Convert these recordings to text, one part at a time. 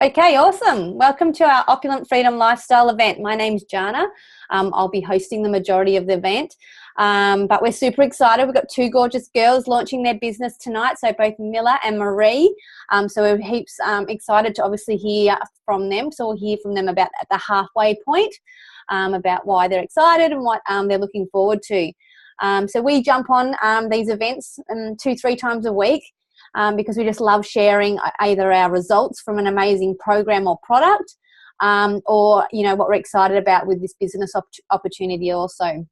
Okay, awesome. Welcome to our Opulent Freedom Lifestyle event. My name's Jana. I'll be hosting the majority of the event, but we're super excited. We've got two gorgeous girls launching their business tonight, so both Mila and Marie. So we're heaps excited to obviously hear from them. So we'll hear from them about at the halfway point, about why they're excited and what they're looking forward to. So we jump on these events 2-3 times a week. Because we just love sharing either our results from an amazing program or product, or what we're excited about with this business opportunity also.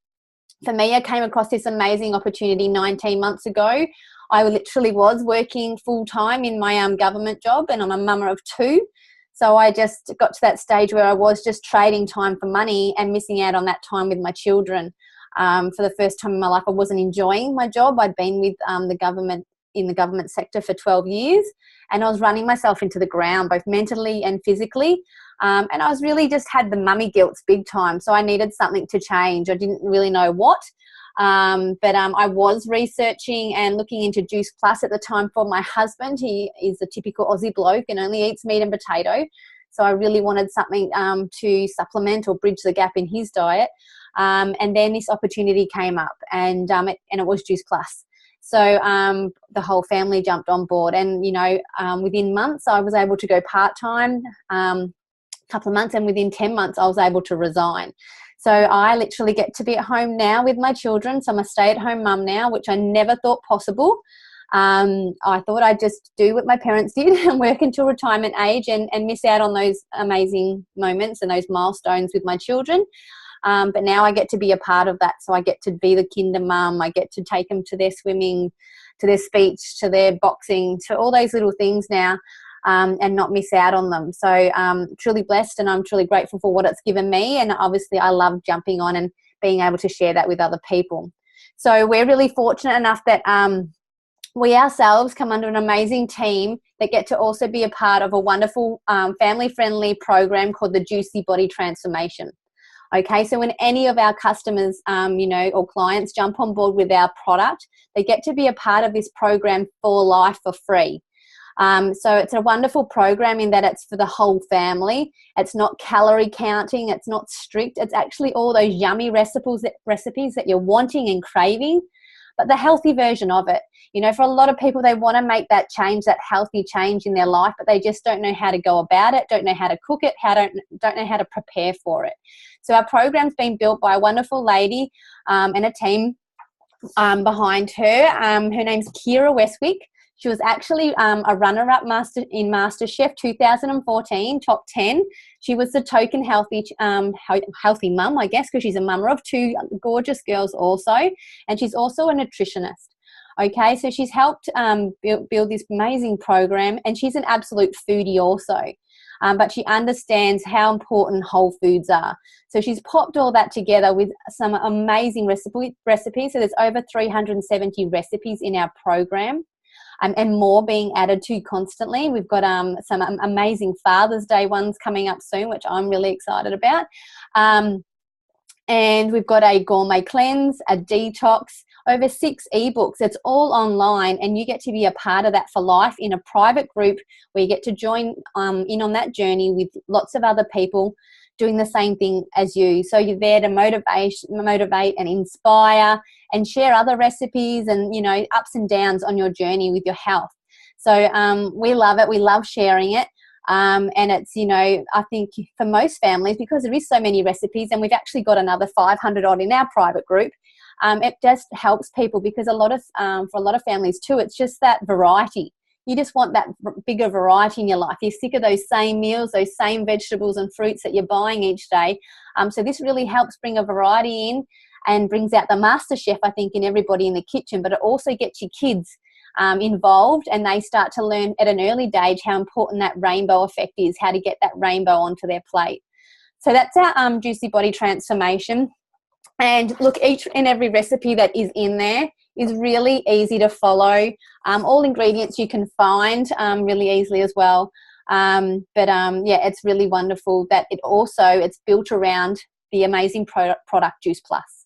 For me, I came across this amazing opportunity 19 months ago. I literally was working full-time in my government job, and I'm a mama of 2. So I just got to that stage where I was just trading time for money and missing out on that time with my children. For the first time in my life, I wasn't enjoying my job. I'd been with in the government sector for 12 years, and I was running myself into the ground, both mentally and physically. And I was really just had the mummy guilt big time. So I needed something to change. I didn't really know what, but I was researching and looking into Juice Plus at the time for my husband. He is a typical Aussie bloke and only eats meat and potato. So I really wanted something to supplement or bridge the gap in his diet. And then this opportunity came up, and it was Juice Plus. So the whole family jumped on board, and within months I was able to go part-time, couple of months, and within 10 months I was able to resign. So I literally get to be at home now with my children. So I'm a stay-at-home mum now, which I never thought possible. I thought I'd just do what my parents did and work until retirement age and miss out on those amazing moments and those milestones with my children. But now I get to be a part of that. So I get to be the kinder mum. I get to take them to their swimming, to their speech, to their boxing, to all those little things now, and not miss out on them. So truly blessed, and I'm truly grateful for what it's given me. And obviously I love jumping on and being able to share that with other people. So we're really fortunate enough that we ourselves come under an amazing team that get to also be a part of a wonderful family-friendly program called the Juicy Body Transformation. Okay, so when any of our customers, or clients jump on board with our product, they get to be a part of this program for life for free. So it's a wonderful program in that it's for the whole family. It's not calorie counting. It's not strict. It's actually all those yummy recipes that you're wanting and craving, but the healthy version of it. For a lot of people, they want to make that change, that healthy change in their life, but they just don't know how to go about it, don't know how to cook it, don't know how to prepare for it. So our program's been built by a wonderful lady and a team behind her. Her name's Kira Westwick. She was actually a runner-up in MasterChef 2014, top 10. She was the token healthy mum, I guess, because she's a mama of 2 gorgeous girls also, and she's also a nutritionist. Okay, so she's helped build this amazing program, and she's an absolute foodie also. But she understands how important whole foods are. So she's popped all that together with some amazing recipes. So there's over 370 recipes in our program. And more being added to constantly. We've got some amazing Father's Day ones coming up soon, which I'm really excited about. And we've got a gourmet cleanse, a detox, over 6 ebooks. It's all online, and you get to be a part of that for life in a private group where you get to join in on that journey with lots of other people doing the same thing as you. So you're there to motivate and inspire and share other recipes and, ups and downs on your journey with your health. So we love it. We love sharing it. And it's, I think for most families, because there is so many recipes, and we've actually got another 500 odd in our private group, it just helps people because for a lot of families too, it's just that variety. You just want that bigger variety in your life. You're sick of those same meals, those same vegetables and fruits that you're buying each day. So this really helps bring a variety in and brings out the master chef, I think, in everybody in the kitchen, but it also gets your kids involved, and they start to learn at an early age how important that rainbow effect is, how to get that rainbow onto their plate. So that's our Juicy Body Transformation. And look, each and every recipe that is in there is really easy to follow. All ingredients you can find really easily as well. It's really wonderful that it's built around the amazing product Juice Plus.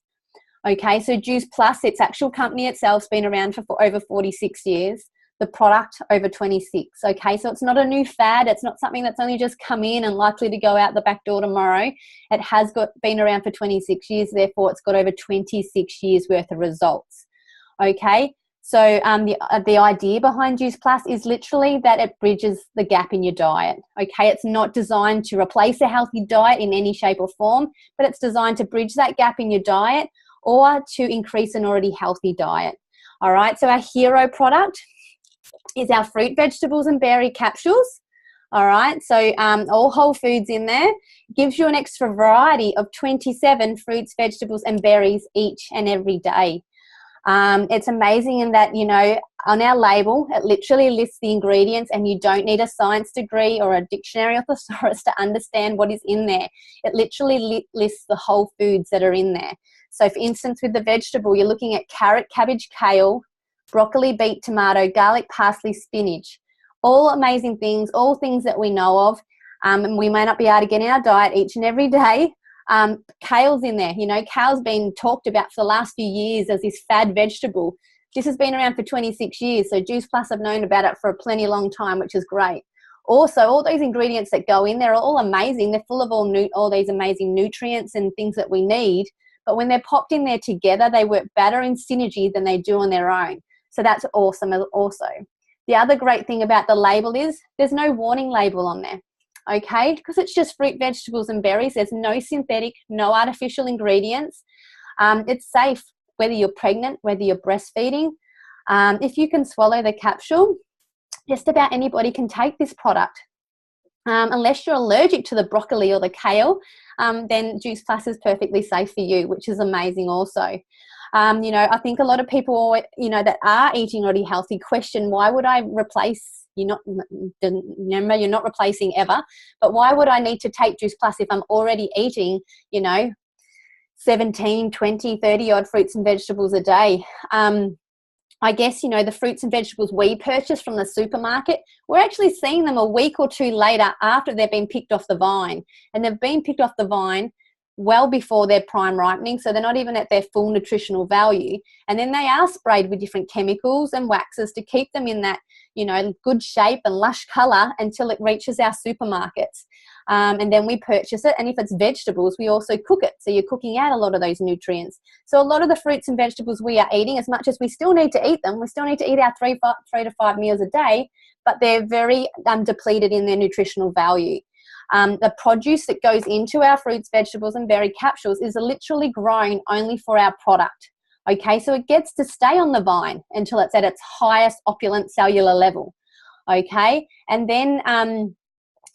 Okay, so Juice Plus, its actual company itself, has been around for over 46 years. the product over 26. Okay, so it's not a new fad. It's not something that's only just come in and likely to go out the back door tomorrow. It has been around for 26 years. Therefore, it's got over 26 years worth of results. Okay, so the idea behind Juice Plus is literally that it bridges the gap in your diet. Okay, it's not designed to replace a healthy diet in any shape or form, but it's designed to bridge that gap in your diet or to increase an already healthy diet. All right, so our hero product is our fruit, vegetables and berry capsules. All right, so all whole foods in there. Gives you an extra variety of 27 fruits, vegetables and berries each and every day. It's amazing in that, you know, on our label, it literally lists the ingredients and you don't need a science degree or a dictionary or thesaurus to understand what is in there. It literally lists the whole foods that are in there. So, for instance, with the vegetable, you're looking at carrot, cabbage, kale, broccoli, beet, tomato, garlic, parsley, spinach. All amazing things, all things that we know of, and we may not be able to get in our diet each and every day. Kale's in there. You know, kale's been talked about for the last few years as this fad vegetable. This has been around for 26 years, so Juice Plus have known about it for a plenty long time, which is great. Also, all those ingredients that go in there are all amazing. They're full of all these amazing nutrients and things that we need. But when they're popped in there together, they work better in synergy than they do on their own. So that's awesome also. The other great thing about the label is there's no warning label on there, okay? Because it's just fruit, vegetables and berries. There's no synthetic, no artificial ingredients. It's safe, whether you're pregnant, whether you're breastfeeding. If you can swallow the capsule, just about anybody can take this product. Unless you're allergic to the broccoli or the kale, then Juice Plus is perfectly safe for you, which is amazing also. You know, I think a lot of people, you know, that are eating already healthy question, why would I replace, remember, you're not replacing ever, but why would I need to take Juice Plus if I'm already eating, you know, 17, 20, 30 odd fruits and vegetables a day? I guess, you know, the fruits and vegetables we purchase from the supermarket, we're actually seeing them a week or two later after they've been picked off the vine. And they've been picked off the vine well before their prime ripening, so they're not even at their full nutritional value. And then they are sprayed with different chemicals and waxes to keep them in that, you know, good shape and lush colour until it reaches our supermarkets. And then we purchase it, and if it's vegetables, we also cook it, so you're cooking out a lot of those nutrients. So a lot of the fruits and vegetables we are eating, as much as we still need to eat them, we still need to eat our 3 to 5 meals a day, but they're very depleted in their nutritional value. The produce that goes into our fruits, vegetables and berry capsules is literally grown only for our product. Okay, so it gets to stay on the vine until it's at its highest opulent cellular level. Okay, and then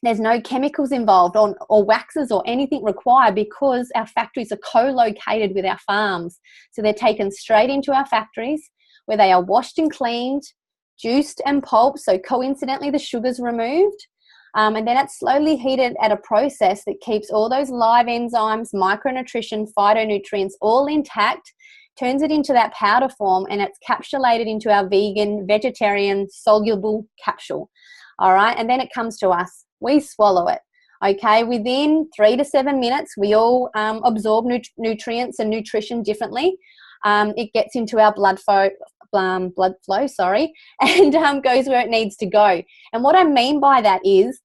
there's no chemicals involved or waxes or anything required, because our factories are co-located with our farms. So they're taken straight into our factories where they are washed and cleaned, juiced and pulped, so coincidentally the sugar's removed. And then it's slowly heated at a process that keeps all those live enzymes, micronutrition, phytonutrients all intact, turns it into that powder form, and it's capsulated into our vegan, vegetarian, soluble capsule. All right, and then it comes to us. We swallow it. Okay, within 3 to 7 minutes, we all absorb nutrients and nutrition differently. It gets into our blood flow, and goes where it needs to go. And what I mean by that is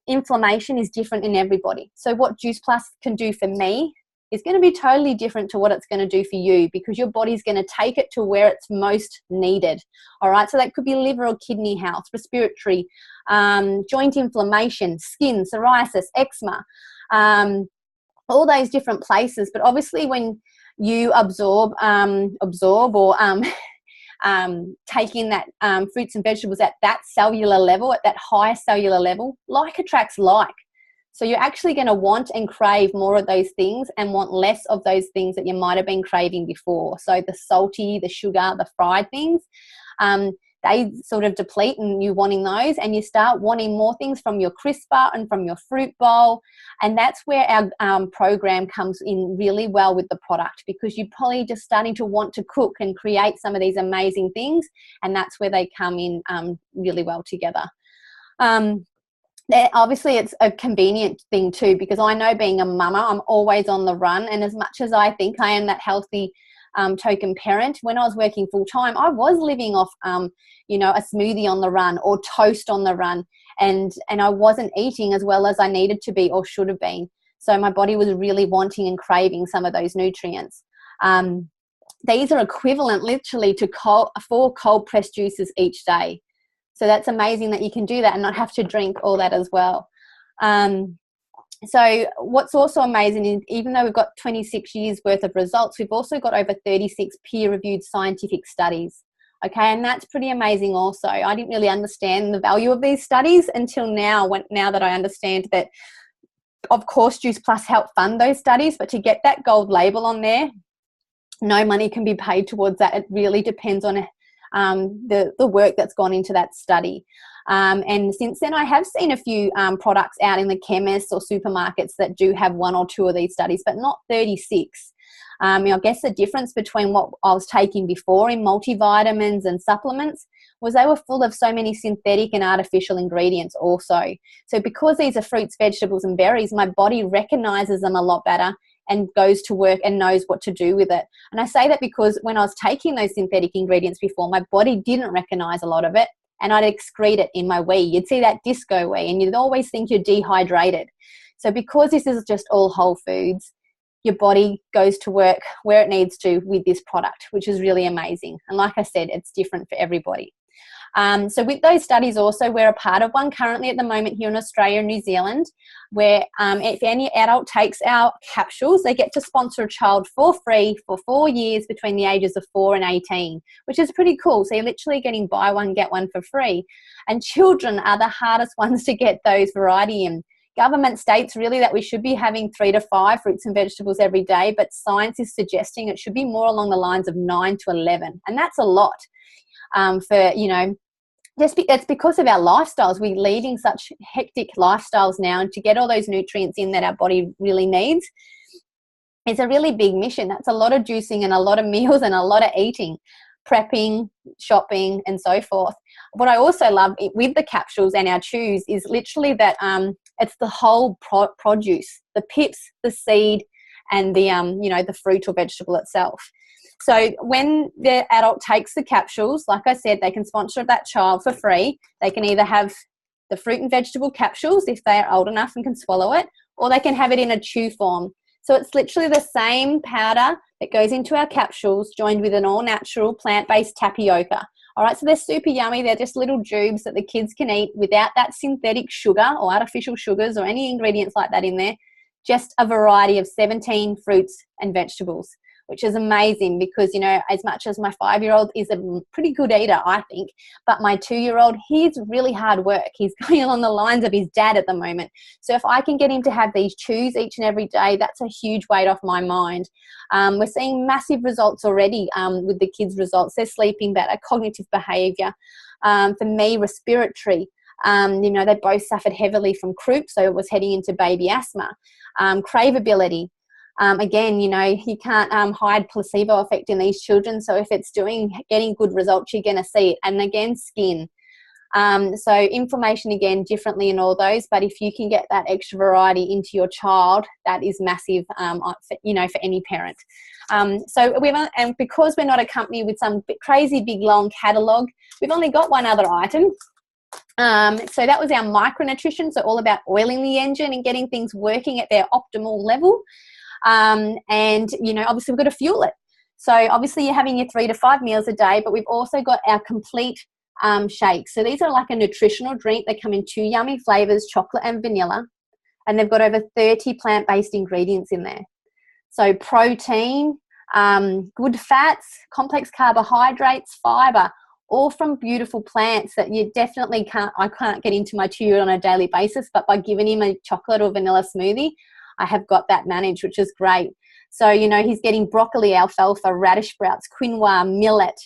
inflammation is different in everybody. So what Juice Plus can do for me is going to be totally different to what it's going to do for you, because your body's going to take it to where it's most needed. All right, so that could be liver or kidney health, respiratory, joint inflammation, skin, psoriasis, eczema, all those different places. But obviously when you absorb or take in that fruits and vegetables at that cellular level, at that higher cellular level, like attracts like. So you're actually going to want and crave more of those things and want less of those things that you might have been craving before. So the salty, the sugar, the fried things, they sort of deplete and you wanting those, and you start wanting more things from your crisper and from your fruit bowl. And that's where our program comes in really well with the product, because you're probably just starting to want to cook and create some of these amazing things, and that's where they come in really well together. Obviously it's a convenient thing too, because I know being a mama, I'm always on the run, and as much as I think I am that healthy token parent. When I was working full time, I was living off, you know, a smoothie on the run or toast on the run, and I wasn't eating as well as I needed to be or should have been. So my body was really wanting and craving some of those nutrients. These are equivalent literally to 4 cold pressed juices each day. So that's amazing that you can do that and not have to drink all that as well. So what's also amazing is, even though we've got 26 years worth of results, we've also got over 36 peer-reviewed scientific studies. Okay, and that's pretty amazing also. I didn't really understand the value of these studies until now, now that I understand that, of course, Juice Plus helped fund those studies, but to get that gold label on there, no money can be paid towards that. It really depends on the work that's gone into that study. And since then, I have seen a few products out in the chemists or supermarkets that do have 1 or 2 of these studies, but not 36. I guess the difference between what I was taking before in multivitamins and supplements was they were full of so many synthetic and artificial ingredients also. So because these are fruits, vegetables and berries, my body recognizes them a lot better and goes to work and knows what to do with it. And I say that because when I was taking those synthetic ingredients before, my body didn't recognize a lot of it, and I'd excrete it in my wee. You'd see that disco wee, and you'd always think you're dehydrated. So because this is just all whole foods, your body goes to work where it needs to with this product, which is really amazing. And like I said, it's different for everybody. So with those studies also, we're a part of one currently at the moment here in Australia and New Zealand, where if any adult takes our capsules, they get to sponsor a child for free for 4 years between the ages of 4 and 18, which is pretty cool. So you're literally getting buy one, get one for free. And children are the hardest ones to get those variety in. Government states really that we should be having 3 to 5 fruits and vegetables every day, but science is suggesting it should be more along the lines of 9 to 11. And that's a lot. For, you know, it's because of our lifestyles. We're leading such hectic lifestyles now, and to get all those nutrients in that our body really needs, it's a really big mission. That's a lot of juicing and a lot of meals and a lot of eating, prepping, shopping and so forth. What I also love with the capsules and our chews is literally that it's the whole produce, the pips, the seed and the, you know, the fruit or vegetable itself. So when the adult takes the capsules, like I said, they can sponsor that child for free. They can either have the fruit and vegetable capsules if they are old enough and can swallow it, or they can have it in a chew form. So it's literally the same powder that goes into our capsules joined with an all-natural plant-based tapioca. All right, so they're super yummy. They're just little jubes that the kids can eat without that synthetic sugar or artificial sugars or any ingredients like that in there. Just a variety of 17 fruits and vegetables, which is amazing because, you know, as much as my 5-year-old is a pretty good eater, I think, but my 2-year-old, he's really hard work. He's going along the lines of his dad at the moment. So if I can get him to have these chews each and every day, that's a huge weight off my mind. We're seeing massive results already with the kids' results. They're sleeping better, cognitive behaviour. For me, respiratory. You know, they both suffered heavily from croup, so it was heading into baby asthma. Craveability. Again, you know, you can't hide placebo effect in these children. So if it's getting good results, you're going to see it. And again, skin. So inflammation, again, differently in all those. But if you can get that extra variety into your child, that is massive, you know, for any parent. So and because we're not a company with some crazy big long catalogue, we've only got one other item. So that was our micronutrition. So all about oiling the engine and getting things working at their optimal level. And, you know, obviously we've got to fuel it. So obviously you're having your 3 to 5 meals a day, but we've also got our complete shakes. So these are like a nutritional drink. They come in 2 yummy flavors, chocolate and vanilla, and they've got over 30 plant-based ingredients in there. So protein, good fats, complex carbohydrates, fiber, all from beautiful plants that you definitely I can't get into my 2-year-old on a daily basis, but by giving him a chocolate or vanilla smoothie, I have got that managed, which is great. So, you know, he's getting broccoli, alfalfa, radish sprouts, quinoa, millet,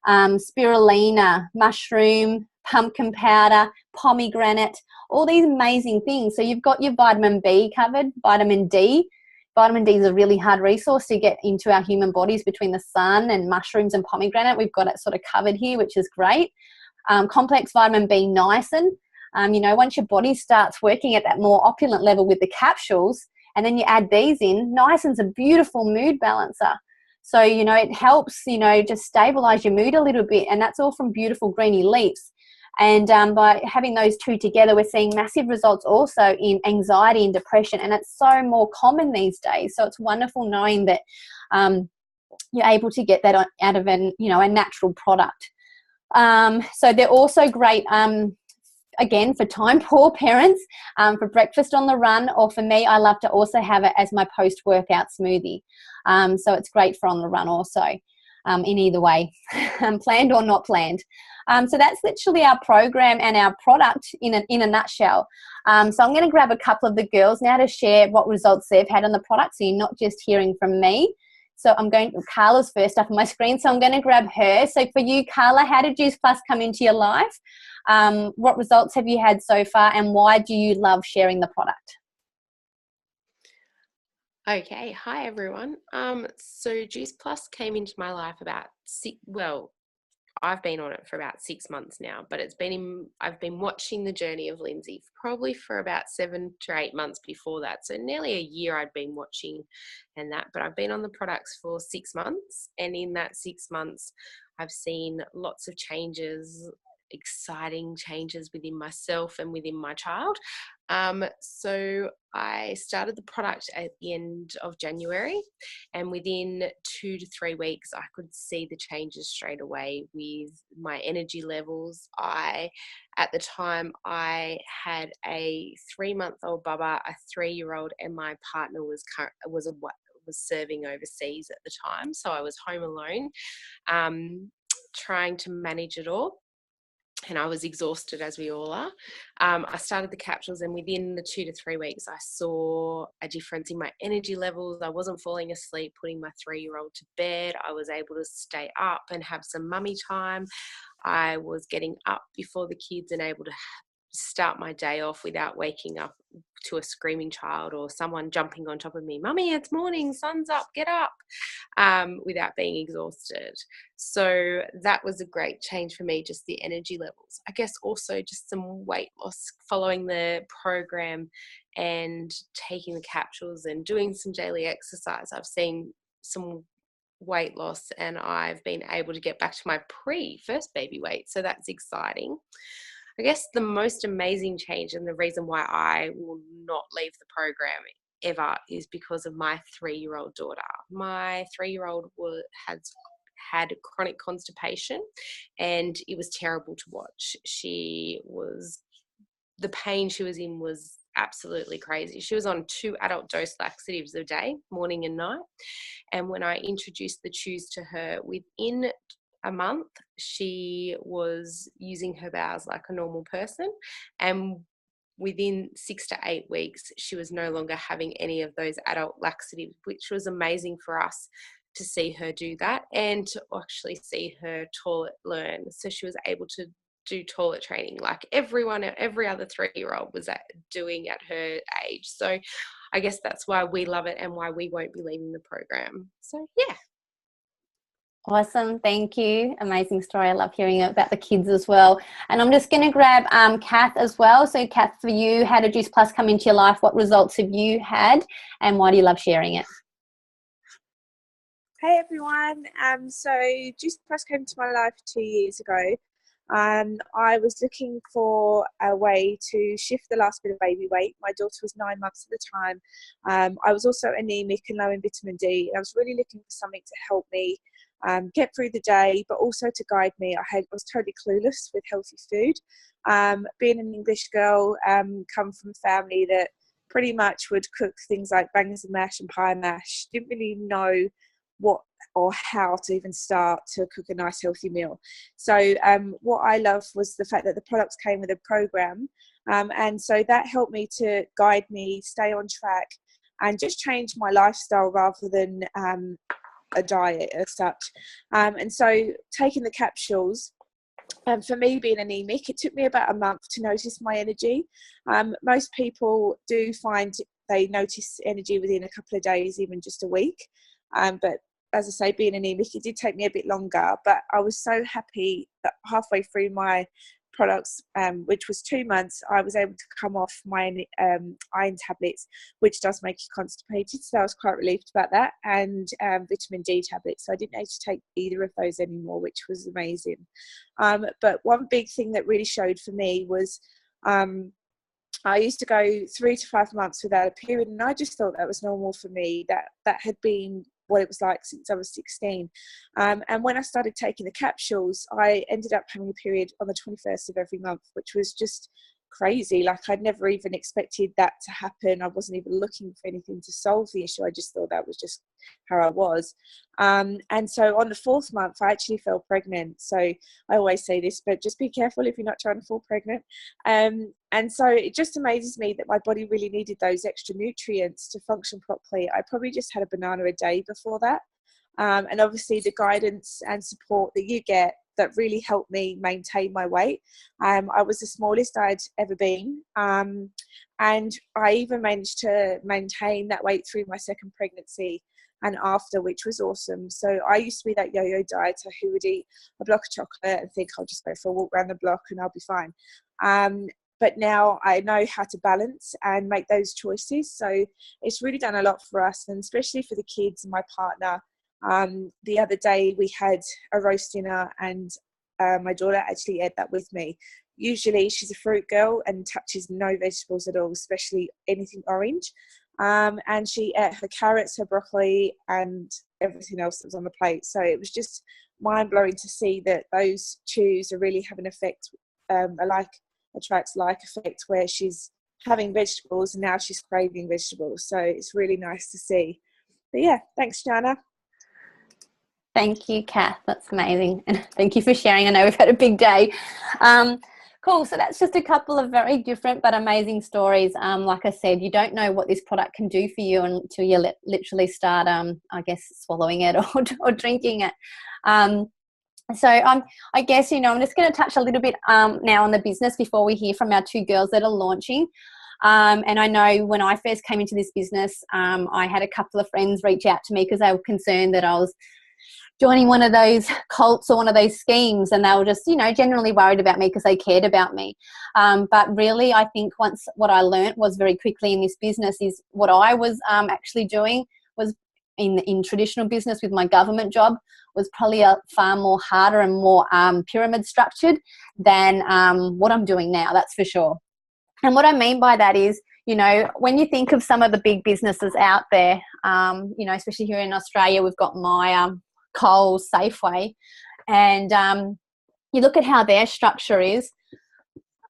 spirulina, mushroom, pumpkin powder, pomegranate, all these amazing things. So you've got your vitamin B covered, vitamin D. Vitamin D is a really hard resource to get into our human bodies between the sun and mushrooms and pomegranate. We've got it sort of covered here, which is great. Complex vitamin B niacin. You know, once your body starts working at that more opulent level with the capsules, and then you add these in, niacin's a beautiful mood balancer. So, it helps, just stabilize your mood a little bit. And that's all from beautiful greeny leaves. And by having those two together, we're seeing massive results also in anxiety and depression. And it's so more common these days. So it's wonderful knowing that you're able to get that out of a natural product. So they're also great, again, for time poor parents, for breakfast on the run, or for me, I love to also have it as my post-workout smoothie. So it's great for on the run also, in either way, planned or not planned. So that's literally our program and our product in a nutshell. So I'm going to grab a couple of the girls now to share what results they've had on the product, so you're not just hearing from me. So Carla's first up on my screen, so I'm going to grab her. So for you, Carla, how did Juice Plus come into your life? What results have you had so far, and why do you love sharing the product? Okay, hi everyone. So Juice Plus came into my life about I've been on it for about 6 months now, but I've been watching the journey of Lindsay probably for about 7 to 8 months before that. So nearly a year I'd been watching but I've been on the products for 6 months, and in that 6 months I've seen lots of changes, exciting changes within myself and within my child. So I started the product at the end of January, and within 2 to 3 weeks I could see the changes straight away with my energy levels. At the time I had a 3-month-old Bubba, a 3-year-old, and my partner was serving overseas at the time, so I was home alone, trying to manage it all. And I was exhausted, as we all are. I started the capsules, and within the 2 to 3 weeks, I saw a difference in my energy levels. I wasn't falling asleep putting my 3-year-old to bed. I was able to stay up and have some mummy time. I was getting up before the kids and able to start my day off without waking up to a screaming child or someone jumping on top of me, "Mummy, it's morning, sun's up, get up," without being exhausted. So that was a great change for me, just the energy levels. I guess also just some weight loss following the program and taking the capsules and doing some daily exercise. I've seen some weight loss, and I've been able to get back to my pre-first baby weight. So that's exciting. I guess the most amazing change, and the reason why I will not leave the program ever, is because of my 3-year-old daughter. My 3-year-old has had chronic constipation, and it was terrible to watch. The pain she was in was absolutely crazy. She was on 2 adult dose laxatives a day, morning and night. And when I introduced the chews to her, within a month, she was using her bowels like a normal person. And within 6 to 8 weeks, she was no longer having any of those adult laxatives, which was amazing for us to see her do that and to actually see her toilet learn. So she was able to do toilet training like every other 3-year-old was doing at her age. So I guess that's why we love it and why we won't be leaving the program. So yeah. Awesome. Thank you. Amazing story. I love hearing about the kids as well. And I'm just going to grab Kath as well. So Kath, for you, how did Juice Plus come into your life? What results have you had, and why do you love sharing it? Hey everyone. So Juice Plus came to my life 2 years ago. I was looking for a way to shift the last bit of baby weight. My daughter was 9 months at the time. I was also anemic and low in vitamin D. I was really looking for something to help me get through the day, but also to guide me. I was totally clueless with healthy food. Being an English girl, come from a family that pretty much would cook things like bangers and mash and pie mash. Didn't really know what or how to even start to cook a nice healthy meal. So what I loved was the fact that the products came with a program, and so that helped me to guide me, stay on track, and just change my lifestyle rather than a diet as such. And so taking the capsules, for me being anemic, it took me about a month to notice my energy. Most people do find they notice energy within a couple of days, even just a week. But as I say, being anemic, it did take me a bit longer, but I was so happy that halfway through my products, which was 2 months, I was able to come off my iron tablets, which does make you constipated. So I was quite relieved about that, and vitamin D tablets. So I didn't need to take either of those anymore, which was amazing. But one big thing that really showed for me was I used to go 3 to 5 months without a period, and I just thought that was normal for me. That had been what it was like since I was 16. And when I started taking the capsules, I ended up having a period on the 21st of every month, which was just crazy. Like, I'd never even expected that to happen. I wasn't even looking for anything to solve the issue. I just thought that was just how I was. And so on the 4th month, I actually fell pregnant. So I always say this, but just be careful if you're not trying to fall pregnant. And so it just amazes me that my body really needed those extra nutrients to function properly. I probably just had a banana a day before that. And obviously the guidance and support that you get that really helped me maintain my weight. I was the smallest I'd ever been. And I even managed to maintain that weight through my 2nd pregnancy and after, which was awesome. So I used to be that yo-yo dieter who would eat a block of chocolate and think I'll just go for a walk around the block and I'll be fine. But now I know how to balance and make those choices. So it's really done a lot for us, and especially for the kids and my partner. The other day we had a roast dinner, and my daughter actually ate that with me. Usually she's a fruit girl and touches no vegetables at all, especially anything orange. And she ate her carrots, her broccoli, and everything else that was on the plate. So it was just mind-blowing to see that those chews are really having an effect, a like attracts like effect, where she's having vegetables and now she's craving vegetables. So it's really nice to see. But yeah, thanks, Jana. Thank you, Kath. That's amazing. And thank you for sharing. I know we've had a big day. Cool. So that's just a couple of very different but amazing stories. Like I said, you don't know what this product can do for you until you literally start, I guess, swallowing it or drinking it. So I guess, I'm just going to touch a little bit now on the business before we hear from our 2 girls that are launching. And I know when I first came into this business, I had a couple of friends reach out to me because they were concerned that I was joining one of those cults or one of those schemes, and they were just, generally worried about me because they cared about me. But really, I think what I learnt was very quickly in this business is what I was actually doing was in traditional business with my government job was probably a far more harder and more pyramid structured than what I'm doing now, that's for sure. And what I mean by that is, when you think of some of the big businesses out there, especially here in Australia, we've got my Coles, Safeway, and you look at how their structure is.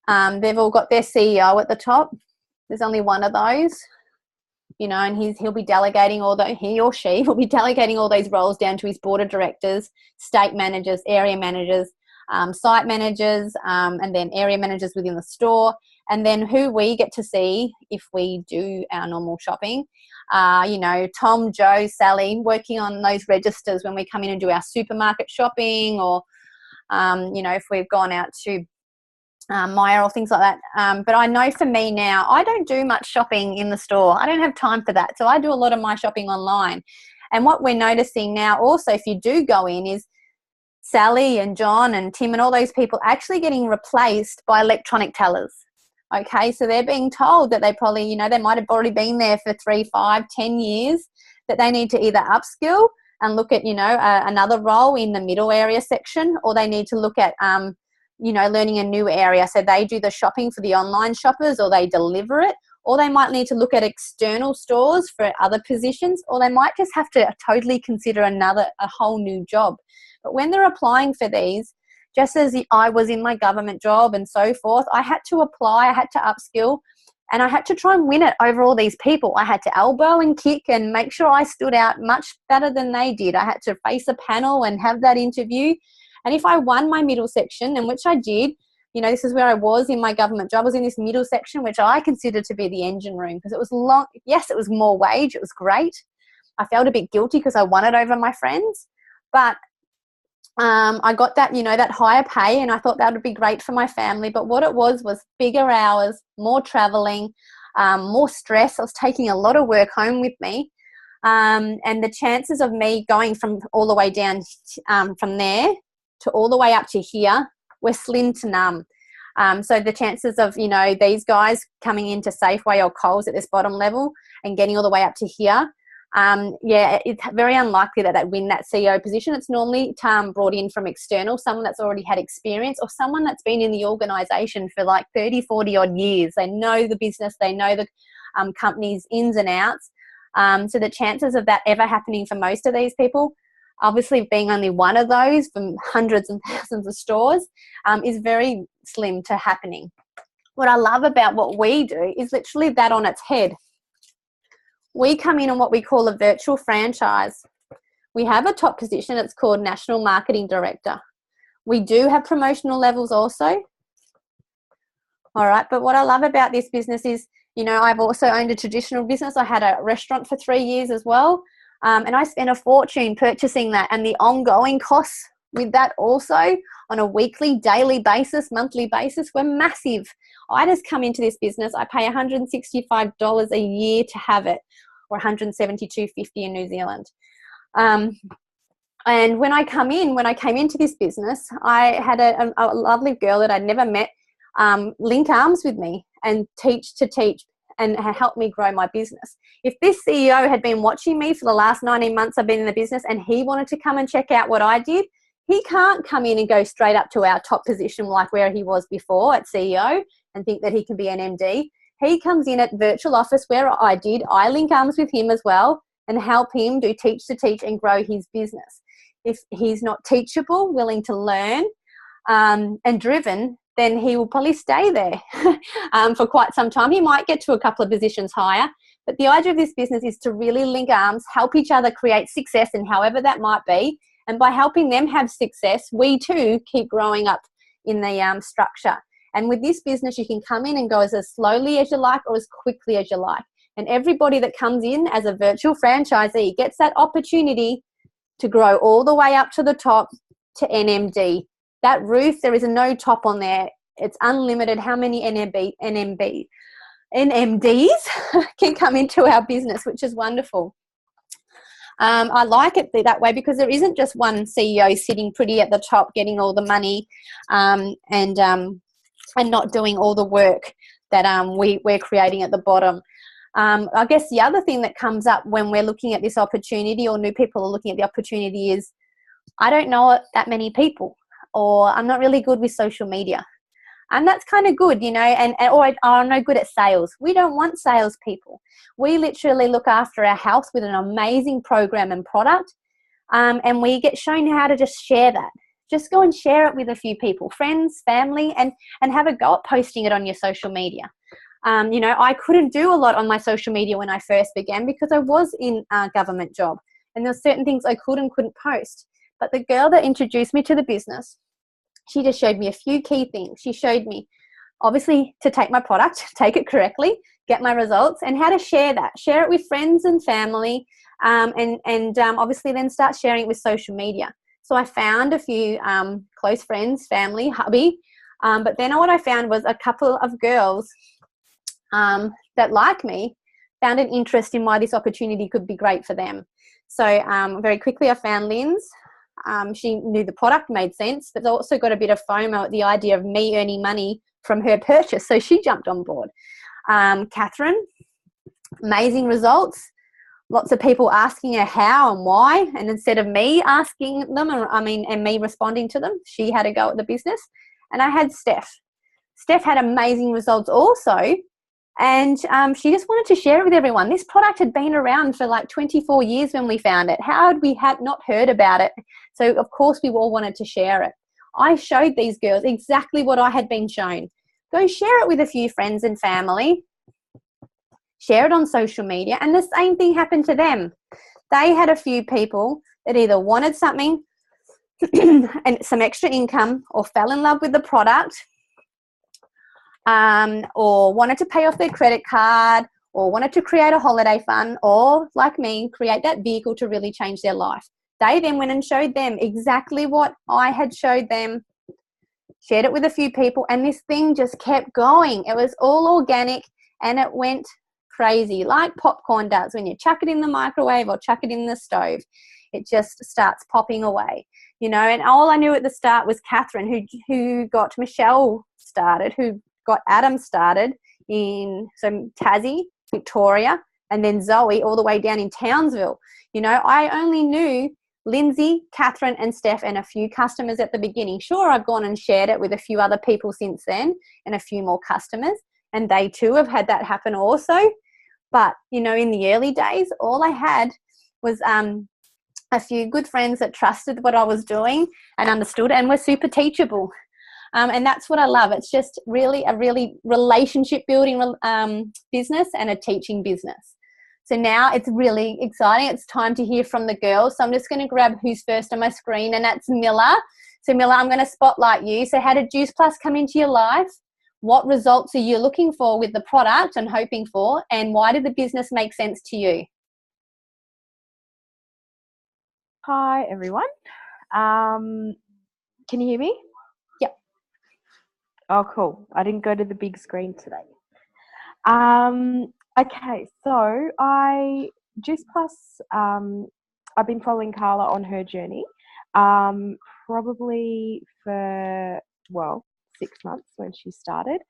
They've all got their CEO at the top. There's only one of those, and he'll be delegating he or she will be delegating all those roles down to his board of directors, state managers, area managers, site managers, and then area managers within the store. And then who we get to see if we do our normal shopping, Tom, Joe, Sally, working on those registers when we come in and do our supermarket shopping, or, if we've gone out to Myer or things like that. But I know for me now, I don't do much shopping in the store. I don't have time for that. So I do a lot of my shopping online. And what we're noticing now also, if you do go in, is Sally and John and Tim and all those people actually getting replaced by electronic tellers. Okay, so they're being told that they probably, they might have already been there for 3, 5, 10 years, that they need to either upskill and look at, another role in the middle area section, or they need to look at, learning a new area. So they do the shopping for the online shoppers, or they deliver it, or they might need to look at external stores for other positions, or they might just have to totally consider a whole new job. But when they're applying for these, just as I was in my government job and so forth, I had to apply, I had to upskill, and I had to try and win it over all these people. I had to elbow and kick and make sure I stood out much better than they did. I had to face a panel and have that interview. And if I won my middle section, and which I did, this is where I was in my government job, I was in this middle section, which I considered to be the engine room, because it was long. Yes, it was more wage. It was great. I felt a bit guilty because I won it over my friends, but I got that, that higher pay, and I thought that would be great for my family. But what it was bigger hours, more traveling, more stress. I was taking a lot of work home with me. And the chances of me going from all the way down from there to all the way up to here were slim to none. So the chances of, you know, these guys coming into Safeway or Coles at this bottom level and getting all the way up to here, it's very unlikely that they'd win that CEO position. It's normally brought in from external, someone that's already had experience or someone that's been in the organisation for like 30, 40 odd years. They know the business, they know the company's ins and outs. So the chances of that ever happening for most of these people, obviously being only one of those from hundreds and thousands of stores, is very slim to happening. What I love about what we do is literally that on its head. We come in on what we call a virtual franchise. We have a top position. It's called National Marketing Director. We do have promotional levels also. All right. But what I love about this business is, you know, I've also owned a traditional business. I had a restaurant for 3 years as well. And I spent a fortune purchasing that, and the ongoing costs with that also on a weekly, daily basis, monthly basis were massive. I just come into this business. I pay $165 a year to have it, or $172.50 in New Zealand. And when I came into this business, I had a lovely girl that I'd never met link arms with me and teach and help me grow my business. If this CEO had been watching me for the last 19 months I've been in the business and he wanted to come and check out what I did, he can't come in and go straight up to our top position like where he was before at CEO and think that he can be an MD. He comes in at virtual office where I link arms with him as well and help him do teach to teach and grow his business. If he's not teachable, willing to learn, and driven, then he will probably stay there for quite some time. He might get to a couple of positions higher, but the idea of this business is to really link arms, help each other create success in however that might be. And by helping them have success, we too keep growing up in the structure. And with this business, you can come in and go as slowly as you like or as quickly as you like. And everybody that comes in as a virtual franchisee gets that opportunity to grow all the way up to the top to NMD. That roof, there is no top on there. It's unlimited how many NMDs can come into our business, which is wonderful. I like it that way because there isn't just one CEO sitting pretty at the top getting all the money and not doing all the work that we're creating at the bottom. I guess the other thing that comes up when we're looking at this opportunity or new people are looking at the opportunity is I don't know that many people, or I'm not really good with social media. And that's kind of good, you know, or I'm no good at sales. We don't want salespeople. We literally look after our house with an amazing program and product, and we get shown how to just share that. Just go and share it with a few people, friends, family, and have a go at posting it on your social media. You know, I couldn't do a lot on my social media when I first began because I was in a government job, and there were certain things I could and couldn't post. But the girl that introduced me to the business, she just showed me a few key things. She showed me, obviously, to take my product, take it correctly, get my results, and how to share that. Share it with friends and family, and obviously then start sharing it with social media. So I found a few close friends, family, hubby, but then what I found was a couple of girls that, like me, found an interest in why this opportunity could be great for them. So very quickly I found Lynn's. She knew the product made sense, but also got a bit of FOMO at the idea of me earning money from her purchase. So she jumped on board. Catherine, amazing results. Lots of people asking her how and why. And instead of me asking them, and me responding to them, she had a go at the business. And I had Steph. Steph had amazing results also. And she just wanted to share it with everyone. This product had been around for like 24 years when we found it. How had we not heard about it? So, of course, we all wanted to share it. I showed these girls exactly what I had been shown. Go share it with a few friends and family. Share it on social media. And the same thing happened to them. They had a few people that either wanted something and some extra income or fell in love with the product, or wanted to pay off their credit card, or wanted to create a holiday fund, or, like me, create that vehicle to really change their life. They then went and showed them exactly what I had showed them, shared it with a few people, and this thing just kept going. It was all organic, and it went crazy, like popcorn does when you chuck it in the microwave or chuck it in the stove. it just starts popping away, you know. And all I knew at the start was Catherine, who got Michelle started, who got Adam started in Tassie, Victoria, and then Zoe all the way down in Townsville. You know, I only knew Lindsay, Catherine and Steph and a few customers at the beginning. Sure, I've gone and shared it with a few other people since then and a few more customers, and they too have had that happen also. But, you know, in the early days, all I had was a few good friends that trusted what I was doing and understood and were super teachable. And that's what I love. It's just really a really relationship building business and a teaching business. So now it's really exciting. It's time to hear from the girls. So I'm just going to grab who's first on my screen, and that's Miller. So Miller, I'm going to spotlight you. So how did Juice Plus come into your life? What results are you looking for with the product and hoping for? And why did the business make sense to you? Hi, everyone. Can you hear me? Yep. Oh, cool. I didn't go to the big screen today. Okay, so Juice Plus, I've been following Carla on her journey, probably for, 6 months when she started.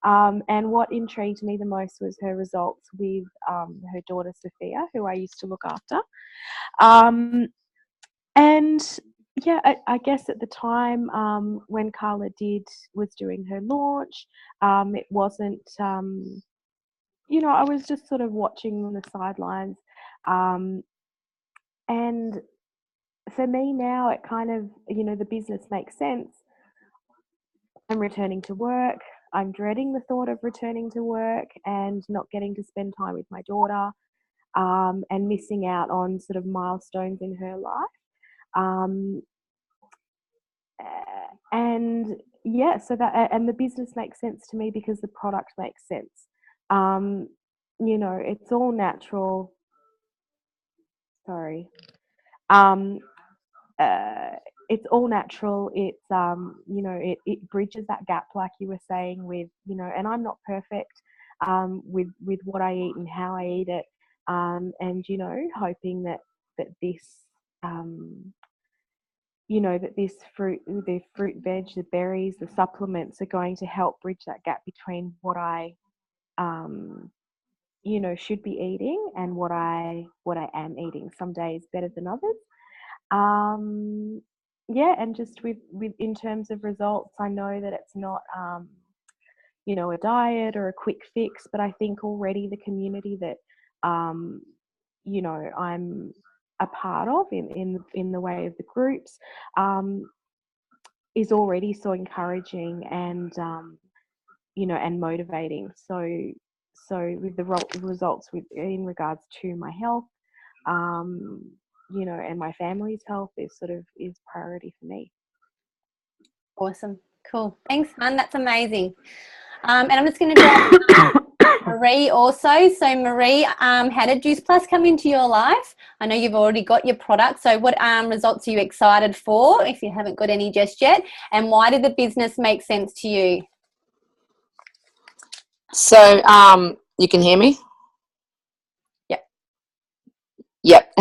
And what intrigued me the most was her results with her daughter Sophia, who I used to look after. And yeah, I guess at the time when Carla was doing her launch, it wasn't, you know, I was just sort of watching on the sidelines. And for me now, it kind of, you know, the business makes sense. I'm returning to work. I'm dreading the thought of returning to work and not getting to spend time with my daughter, and missing out on sort of milestones in her life. And yeah, so that, and the business makes sense to me because the product makes sense. You know, it's all natural. Sorry. It's all natural. It's you know, it bridges that gap, like you were saying, with, you know, and I'm not perfect with what I eat and how I eat it, and you know, hoping that this you know, that this the fruit, veg, the berries, the supplements are going to help bridge that gap between what I you know, should be eating and what I am eating. Some days better than others. Yeah, and just with in terms of results, I know that it's not you know, a diet or a quick fix, but I think already the community that you know, I'm a part of in the way of the groups is already so encouraging and you know, and motivating. So with the results in regards to my health, you know, and my family's health is priority for me. Awesome. Cool. Thanks, hon. That's amazing. And I'm just going to grab Marie also. So Marie, how did Juice Plus come into your life? I know you've already got your product. So what results are you excited for, if you haven't got any just yet? And why did the business make sense to you? So you can hear me? Yep.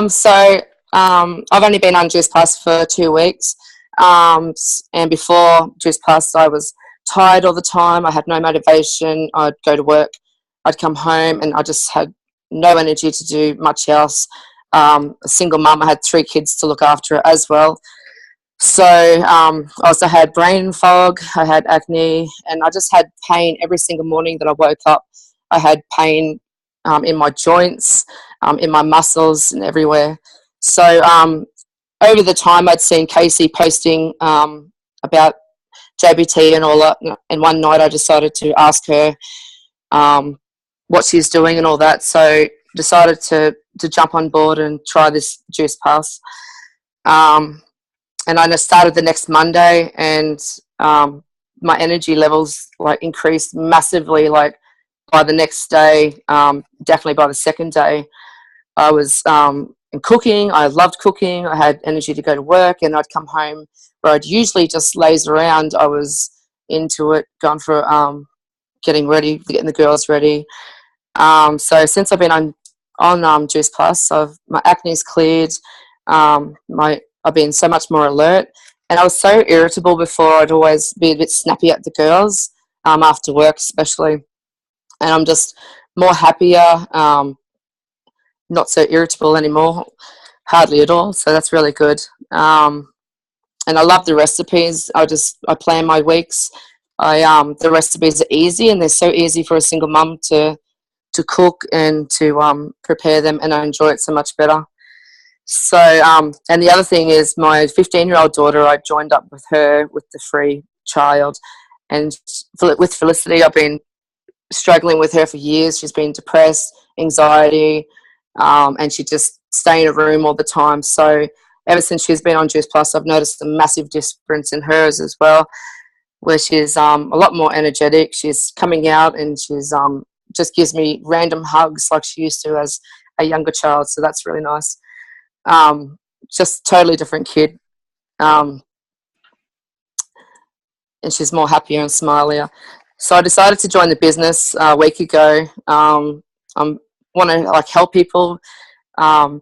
So I've only been on Juice Plus for 2 weeks. And before Juice Plus, I was tired all the time. I had no motivation. I'd go to work, I'd come home, and I just had no energy to do much else. A single mum, I had 3 kids to look after as well. So I also had brain fog, I had acne, and I just had pain every single morning that I woke up. I had pain in my joints, in my muscles, and everywhere. So over the time, I'd seen Casey posting about JBT and all that, and one night I decided to ask her what she's doing and all that. So decided to jump on board and try this Juice Plus. And I just started the next Monday, and my energy levels like increased massively. Like by the next day, definitely by the second day, I was cooking. I loved cooking. I had energy to go to work, and I'd come home where I'd usually just laze around. I was into it, going for getting ready, getting the girls ready. So since I've been on Juice Plus. My acne's cleared. I've been so much more alert, and I was so irritable before. I'd always be a bit snappy at the girls after work, especially, and I'm just more happier, not so irritable anymore, hardly at all. So that's really good. And I love the recipes. I plan my weeks. The recipes are easy, and they're so easy for a single mum to cook and to prepare them, and I enjoy it so much better. So, and the other thing is my 15-year-old daughter, I joined up with her with the free child, and with Felicity, I've been struggling with her for years. She's been depressed, anxiety, and she just stay in a room all the time. So ever since she's been on Juice Plus, I've noticed a massive difference in hers as well, where she's a lot more energetic. She's coming out, and she's just gives me random hugs like she used to as a younger child. So that's really nice. Just totally different kid. And she's more happier and smilier. So I decided to join the business a week ago. I want to help people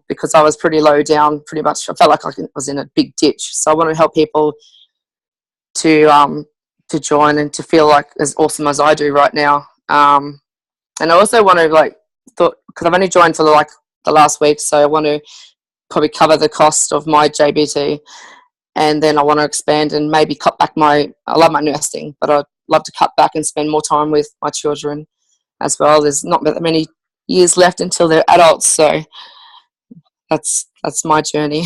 because I was pretty low down, pretty much. I felt like I was in a big ditch. So I want to help people to join and to feel like as awesome as I do right now. And I also want to because I've only joined for the last week, so I want to probably cover the cost of my JBT, and then I want to expand and maybe cut back I love my nursing, but I'd love to cut back and spend more time with my children as well. There's not that many years left until they're adults, so that's my journey.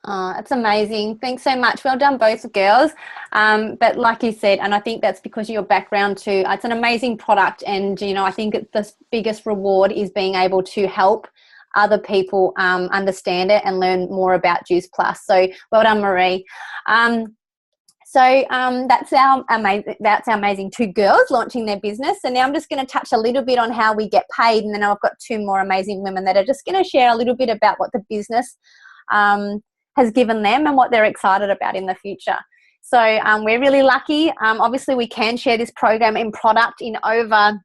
Oh, that's amazing. Thanks so much. Well done, both girls. But like you said, and I think that's because of your background too, it's an amazing product, and I think the biggest reward is being able to help other people understand it and learn more about Juice Plus. So well done, Marie. That's our amazing two girls launching their business. And now I'm just going to touch a little bit on how we get paid, and then I've got two more amazing women that are just going to share a little bit about what the business has given them and what they're excited about in the future. So we're really lucky. Obviously, we can share this program in product in over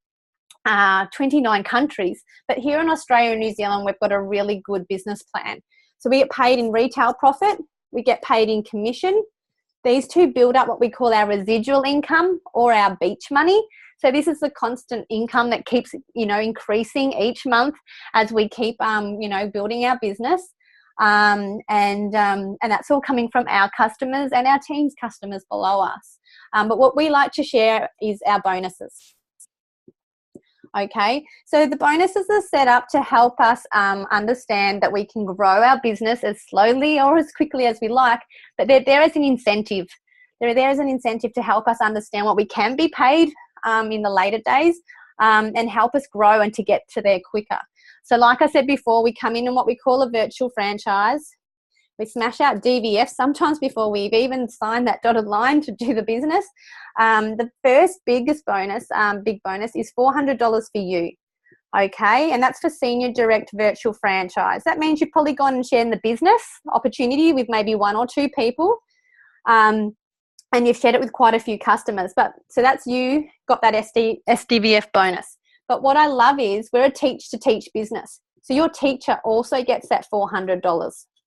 29 countries. But here in Australia and New Zealand, we've got a really good business plan. So we get paid in retail profit. We get paid in commission. These two build up what we call our residual income or our beach money. So this is the constant income that keeps, increasing each month as we keep, building our business. And that's all coming from our customers and our team's customers below us. But what we like to share is our bonuses. Okay, so the bonuses are set up to help us understand that we can grow our business as slowly or as quickly as we like, but they're there as an incentive. They're there as an incentive to help us understand what we can be paid in the later days and help us grow and to get to there quicker. So like I said before, we come in what we call a virtual franchise. We smash out DVF sometimes before we've even signed that dotted line to do the business. The first biggest bonus, big bonus, is $400 for you. Okay, and that's for senior direct virtual franchise. That means you've probably gone and shared the business opportunity with maybe one or two people, and you've shared it with quite a few customers. So that's you got that SDVF bonus. But what I love is we're a teach-to-teach business. So your teacher also gets that $400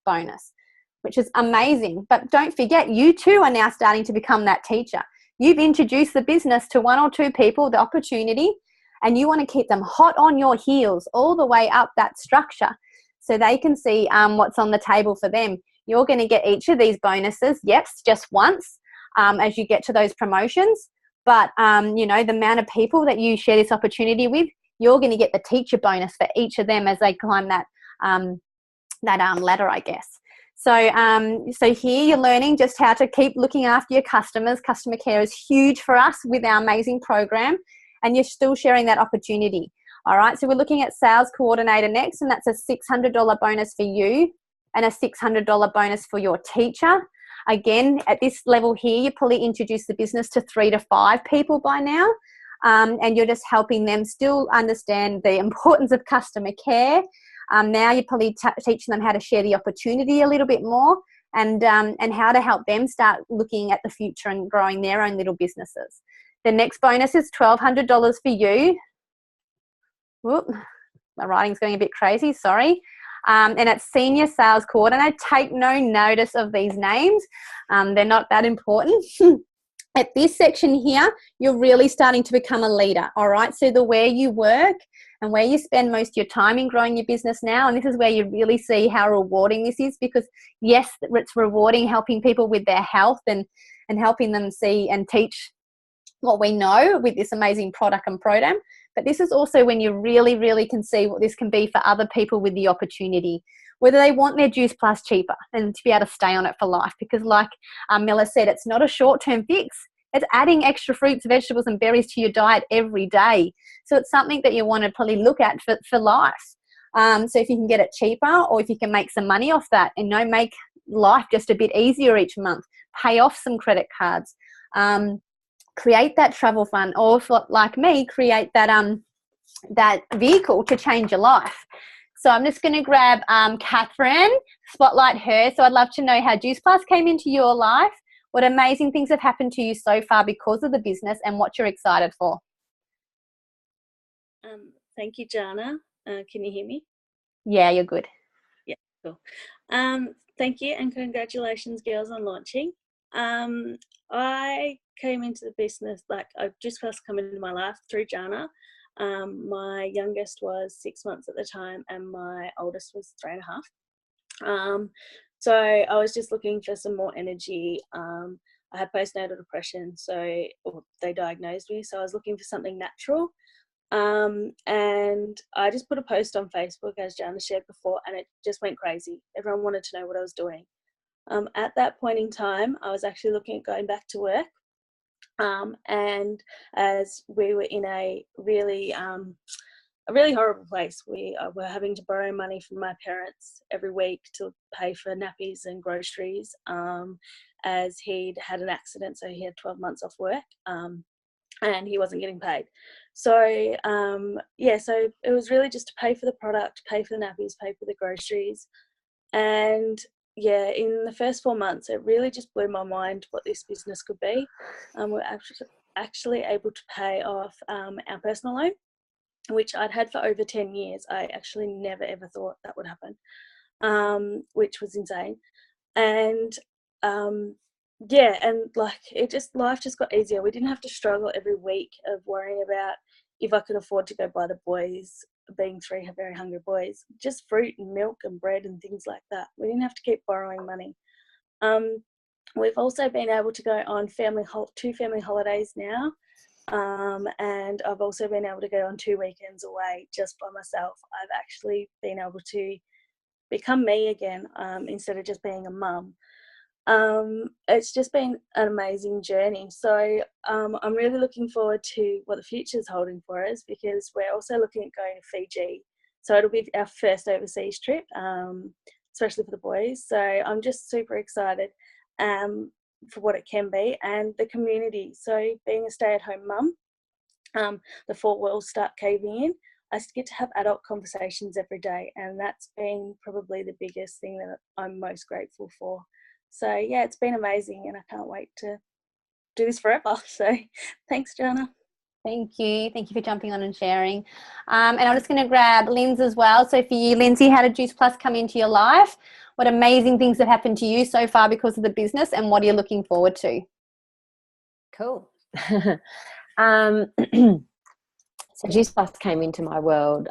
bonus, which is amazing. But don't forget, you too are now starting to become that teacher. You've introduced the business to one or two people, the opportunity, and you want to keep them hot on your heels all the way up that structure so they can see what's on the table for them. You're going to get each of these bonuses, yes, just once as you get to those promotions. But, the amount of people that you share this opportunity with, you're going to get the teacher bonus for each of them as they climb that ladder, I guess. So here you're learning just how to keep looking after your customers. Customer care is huge for us with our amazing program, and you're still sharing that opportunity. All right, so we're looking at sales coordinator next, and that's a $600 bonus for you and a $600 bonus for your teacher. Again, at this level here, you probably introduce the business to 3 to 5 people by now, and you're just helping them still understand the importance of customer care. Now you're probably teaching them how to share the opportunity a little bit more and how to help them start looking at the future and growing their own little businesses. The next bonus is $1,200 for you. Whoop. my writing's going a bit crazy, sorry. And it's Senior Sales Coordinator. Take no notice of these names. They're not that important. At this section here, you're really starting to become a leader, all right? So the where you work and where you spend most of your time in growing your business now, and this is where you really see how rewarding this is, because yes, it's rewarding helping people with their health and helping them see and teach what we know with this amazing product and program. But this is also when you really, really can see what this can be for other people with the opportunity, whether they want their Juice Plus cheaper and to be able to stay on it for life. Because like Miller said, it's not a short-term fix. It's adding extra fruits, vegetables and berries to your diet every day. So it's something that you want to probably look at for life. So if you can get it cheaper, or if you can make some money off that and make life just a bit easier each month, pay off some credit cards, create that travel fund, or if, like me, create that vehicle to change your life. So I'm just going to grab Catherine, spotlight her. So I'd love to know how Juice Plus came into your life, what amazing things have happened to you so far because of the business, and what you're excited for. Thank you, Jana. Can you hear me? Yeah, you're good. Yeah, cool. Thank you, and congratulations, girls, on launching. I came into the business, Juice Plus come into my life through Jana. My youngest was 6 months at the time, and my oldest was 3.5. So I was just looking for some more energy. I had postnatal depression, or they diagnosed me, so I was looking for something natural. And I just put a post on Facebook, as Jana shared before, and it just went crazy. Everyone wanted to know what I was doing. At that point in time, I was actually looking at going back to work. And as we were in a really horrible place, we were having to borrow money from my parents every week to pay for nappies and groceries, as he'd had an accident, so he had 12 months off work, and he wasn't getting paid. So so it was really just to pay for the product, pay for the nappies, pay for the groceries. And in the first 4 months, it really just blew my mind what this business could be. We're actually able to pay off our personal loan, which I'd had for over 10 years. I actually never ever thought that would happen, which was insane. And life just got easier. We didn't have to struggle every week of worrying about if I could afford to go buy the boys, being 3 very hungry boys, just fruit and milk and bread and things like that. We didn't have to keep borrowing money. We've also been able to go on 2 family holidays now, and I've also been able to go on 2 weekends away just by myself. I've actually been able to become me again, instead of just being a mum. It's just been an amazing journey. So I'm really looking forward to what the future is holding for us, because we're also looking at going to Fiji. So it'll be our first overseas trip, especially for the boys. So I'm just super excited for what it can be, and the community. So being a stay-at-home mum, the 4 walls start caving in. I get to have adult conversations every day, and that's been probably the biggest thing that I'm most grateful for. So it's been amazing, and I can't wait to do this forever. So thanks, Jana. Thank you for jumping on and sharing. And I'm just going to grab Linz as well. So for you, Lindsay, how did Juice Plus come into your life? What amazing things have happened to you so far because of the business, and what are you looking forward to? Cool. So Juice Plus came into my world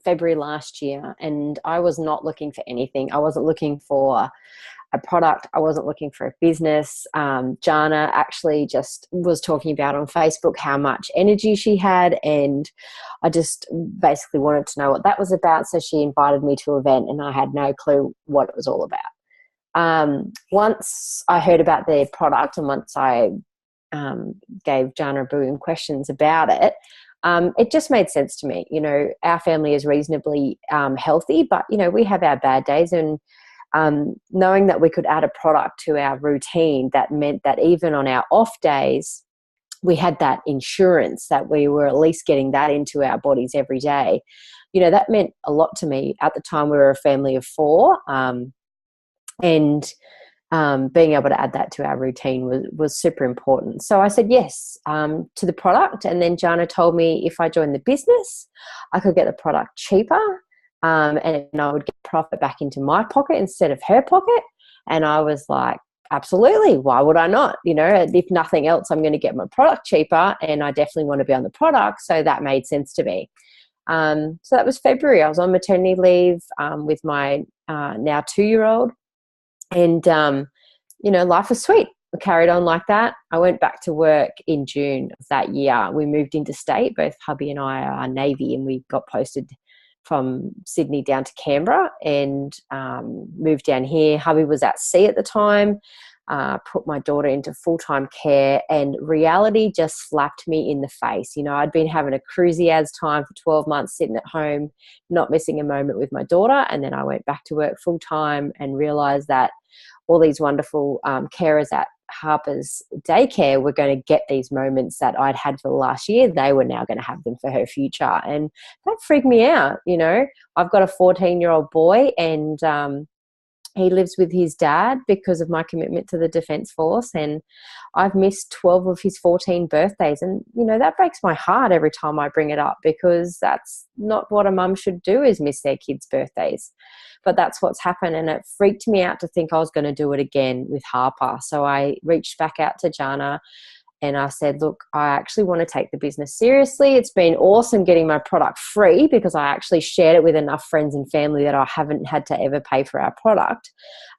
February last year, and I was not looking for anything. I wasn't looking for a product. I wasn't looking for a business. Jana actually just was talking about on Facebook how much energy she had, and I just basically wanted to know what that was about. So she invited me to an event, and I had no clue what it was all about. Once I heard about their product, and once I gave Jana a billion questions about it, it just made sense to me. Our family is reasonably healthy, but, we have our bad days, and knowing that we could add a product to our routine, that meant that even on our off days, we had that insurance, that we were at least getting that into our bodies every day. That meant a lot to me. At the time, we were a family of 4, and being able to add that to our routine was super important. So I said yes to the product, and then Jana told me if I joined the business, I could get the product cheaper, and I would get profit back into my pocket instead of her pocket. And I was like, absolutely, why would I not? You know, if nothing else, I'm going to get my product cheaper, and I definitely want to be on the product. So that made sense to me. So that was February. I was on maternity leave with my now 2-year-old. And, you know, life was sweet. We carried on like that. I went back to work in June of that year. We moved interstate. Both hubby and I are Navy, and we got posted from Sydney down to Canberra and moved down here. Hubby was at sea at the time, put my daughter into full-time care, and reality just slapped me in the face. You know, I'd been having a cruisy as time for 12 months, sitting at home, not missing a moment with my daughter. And then I went back to work full-time and realised that all these wonderful carers at Harper's daycare were going to get these moments that I'd had for the last year. They were now going to have them for her future. And that freaked me out. You know, I've got a 14-year-old boy, and he lives with his dad because of my commitment to the Defence Force, and I've missed 12 of his 14 birthdays. And, you know, that breaks my heart every time I bring it up, because that's not what a mum should do, is miss their kids' birthdays. But that's what's happened, and it freaked me out to think I was going to do it again with Harper. So I reached back out to Jana and I said, look, I actually want to take the business seriously. It's been awesome getting my product free, because I actually shared it with enough friends and family that I haven't had to ever pay for our product.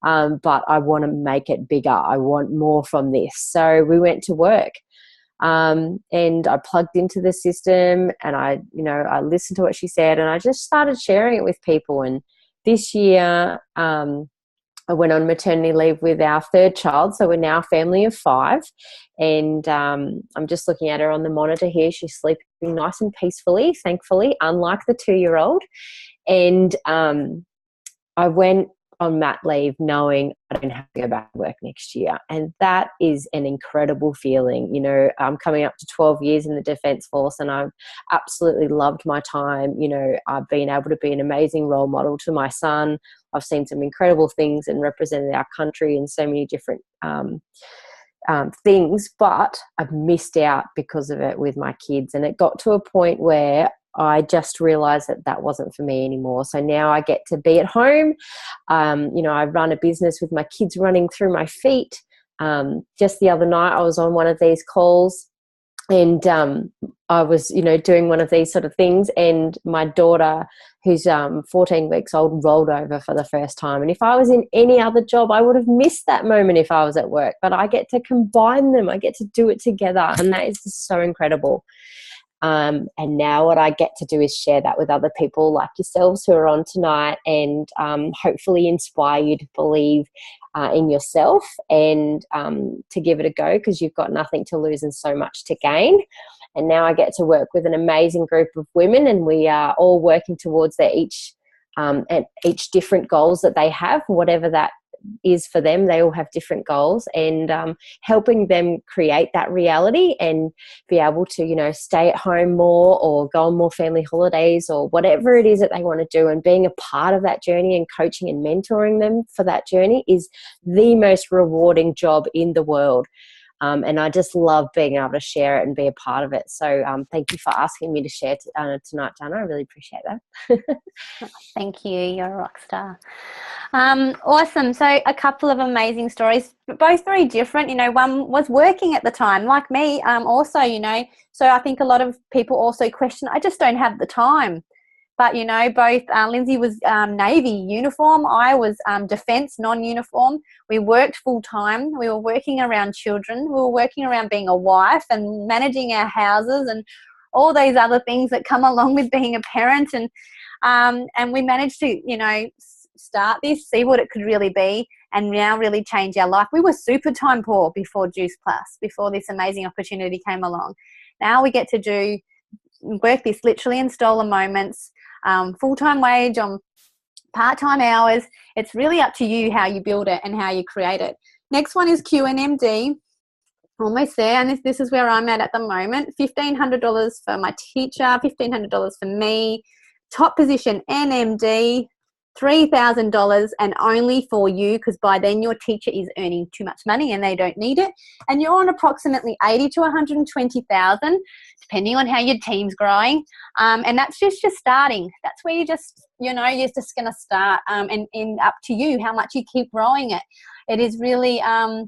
But I want to make it bigger. I want more from this. So we went to work. And I plugged into the system, and I listened to what she said, and I just started sharing it with people. And this year, I went on maternity leave with our 3rd child, so we're now a family of 5. And I'm just looking at her on the monitor here. She's sleeping nice and peacefully, thankfully, unlike the 2-year-old. And I went on mat leave knowing I don't have to go back to work next year. And that is an incredible feeling. You know, I'm coming up to 12 years in the Defence Force, and I've absolutely loved my time. You know, I've been able to be an amazing role model to my son. I've seen some incredible things and represented our country in so many different things, but I've missed out because of it with my kids. And it got to a point where I just realized that that wasn't for me anymore. So now I get to be at home. You know, I run a business with my kids running through my feet. Just the other night, I was on one of these calls, and I was, you know, doing one of these sort of things, and my daughter, who's 14 weeks old, rolled over for the first time. And if I was in any other job, I would have missed that moment if I was at work. But I get to combine them. I get to do it together, and that is just so incredible. And now what I get to do is share that with other people like yourselves who are on tonight, and hopefully inspire you to believe in yourself, and to give it a go, because you've got nothing to lose and so much to gain. And now I get to work with an amazing group of women, and we are all working towards their each different goals that they have, whatever that is for them. They all have different goals, and helping them create that reality and be able to, you know, stay at home more, or go on more family holidays, or whatever it is that they want to do. And being a part of that journey and coaching and mentoring them for that journey is the most rewarding job in the world. And I just love being able to share it and be a part of it. So thank you for asking me to share tonight, Jana. I really appreciate that. Thank you. You're a rock star. Awesome. So a couple of amazing stories, both very different. You know, one was working at the time, like me, also, you know. So I think a lot of people also question, I just don't have the time. But, you know, both Lindsay was Navy uniform. I was defence non-uniform. We worked full-time. We were working around children. We were working around being a wife and managing our houses and all those other things that come along with being a parent. And we managed to, you know, start this, see what it could really be, and now really change our life. We were super time poor before Juice Plus, before this amazing opportunity came along. Now we get to work this literally in stolen moments, full-time wage on part-time hours. It's really up to you how you build it and how you create it. Next one is QNMD. Almost there, and this is where I'm at the moment. $1,500 for my teacher, $1,500 for me. Top position NMD, $3,000 and only for you, because by then your teacher is earning too much money and they don't need it, and you're on approximately 80 to 120,000 depending on how your team's growing, and that's just starting. That's where you're just going to start, and up to you how much you keep growing it. It is really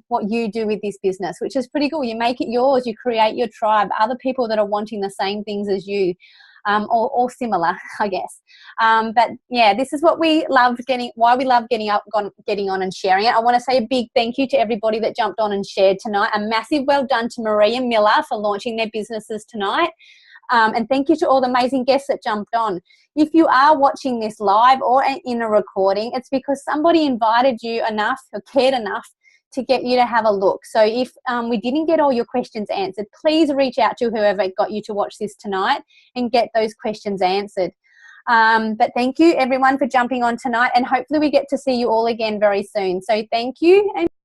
what you do with this business, which is pretty cool. You make it yours, you create your tribe, other people that are wanting the same things as you. Or similar, I guess. But yeah, this is what we love why we love getting on and sharing it. I want to say a big thank you to everybody that jumped on and shared tonight. A massive well done to Maria Miller for launching their businesses tonight. And thank you to all the amazing guests that jumped on. If you are watching this live or in a recording, it's because somebody invited you enough or cared enough to get you to have a look. So if we didn't get all your questions answered, please reach out to whoever got you to watch this tonight and get those questions answered. But thank you everyone for jumping on tonight, and hopefully we get to see you all again very soon. So thank you. And